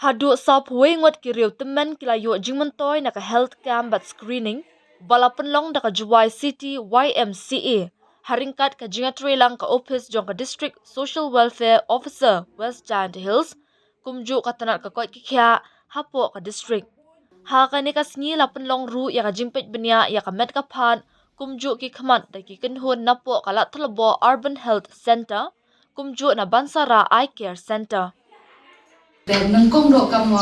Hadu sap wengot ki riew tymmen kilayo jingmyntoi naka health camp bat screening balapan long daka Jowai City YMCA haringkat ka jingatri lang ka office jong ka district social welfare officer West Giant Hills kumju katanat ka koit kikya hapo ka district ha ka ni kasngi lapan long ru ya ka jingpet benya ya ka med ka phan kumju ki khamat da ki kinhun napo kala thlabo urban health center kumju na bansara eye care center. Dan nengkong dok kamu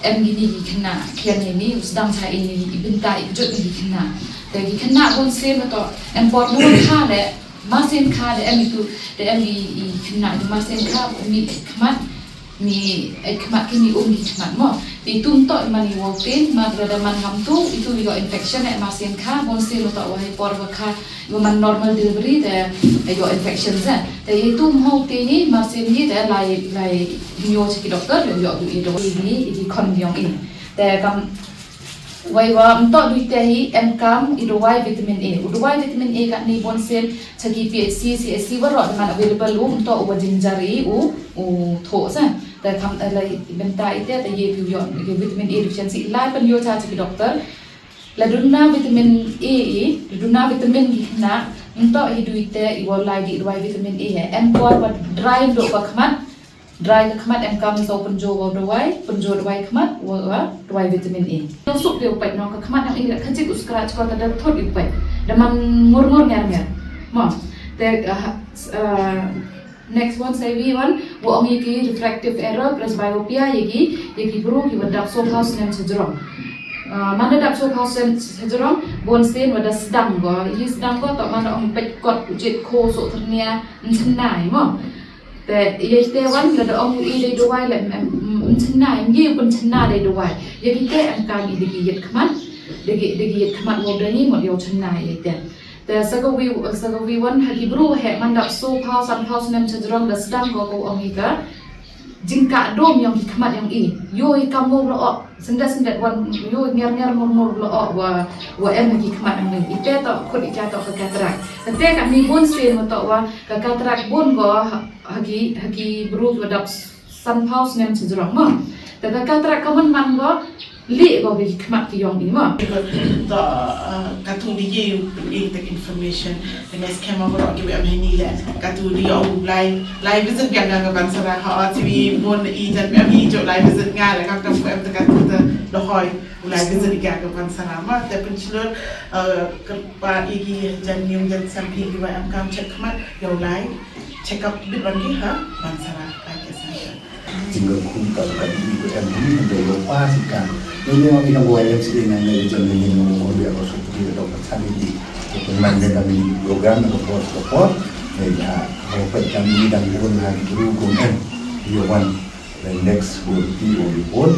gini kena kian ini sedang saya ini ibenta ikut ini kena. Dari kena pun saya betul import pun kade masin kade itu dan i kena masin kade mi kemat mi kemat kini di kemat mo. Di tuntok mani walking mat rada man hamtu itu juga infection masin kade pun saya betul wahai por baka man normal delivery dan juga infection kan. Dari itu mau tini masin ni dan lai nyo cik doktor yo itu ini konbiong ini. Tapi kam waiwa untuk duitahi MCAM idowai vitamin A. Udowai vitamin A kat ni bonsen cagi PHC CSC warok dengan available untuk ubat jinjari tho san. Tapi kam lai benta itu ada ye vitamin A deficiency lai pen yo cagi doktor. Laduna vitamin A laduna vitamin gihna untuk hiduite iwal lagi idowai vitamin A empor dry dok bakmat dry kemat MCAM so penjo dawai kemat dawai vitamin A. Nusuk dia upai nong kemat yang ini kecil uskara cakap ada thot upai. Daman ngur ngar. Mo. The next one say we one wo ang yiki refractive error presbyopia yiki bro ki wadak so house nem syndrome. Mana dak so house syndrome bon sen wada sedang go. Yi sedang go tak mana ang pekot jet ko so ternia nchenai mo.แต่ยังวันเราเอาอีได้ด้วยแหละมันชนะยิ่งเป็นชนะได้ด้วยยังที่แก่อันการอีดีกีดขมันดีกีดขมันหมดเลยนี่หมดเดียวชนะยังแต่สักวีวันฮักบรูแหมันดับโซ่พาวซันพาวสเนมชจรองดัสดังก็เอาอีกะจิงกะโดมยังขมันยังอีโยยกำมูละอsendatวันโยยเงียบมูละอว่าเอ็มกีขมันยังอีแต่ต่อคนอีกต่อกับกาตรักแต่กันมีบุญเสียมาต่อว่ากับกาตรักบุญก็hagi bro wadap sun house nem sejurang mo. Tapi katra kaman man go li go bi khmat ki yong ni mo. The katu di ye tek information dengan skema bro ki am ni le katu di au live visit gang gang ban sara ha tv mon i jan am hi jo live visit nga le kak tam am te katu te do hoy live visit gang ban sara ma te penchulur pa igi jan nyung jan sampi ki am kam check khmat yo live check up bit lagi ha bansara pakai saja. Jika kumpulan tadi ikut ini menjadi lupa sikan. Ini orang kita buat yang sini nanti jadi ini mau dia harus seperti dokter tadi. Kemudian kami program atau support, ya obat kami dan pun lagi guru kemudian Jowai dan next will be on report.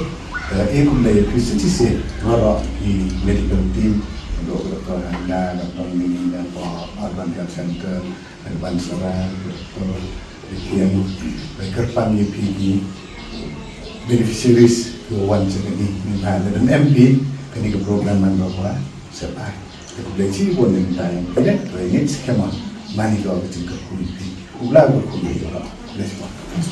Kemudian krisis sih orang di medical team dokter Anda, dokter Mini dan urban health center dan bansara dokter yang berkerpan PG beneficiaries Jowai ini Meghalaya dan MP kini ke program bahwa sepai kemudian pun yang tayang tidak teringit skema mani doa kecil kulit ulah berkulit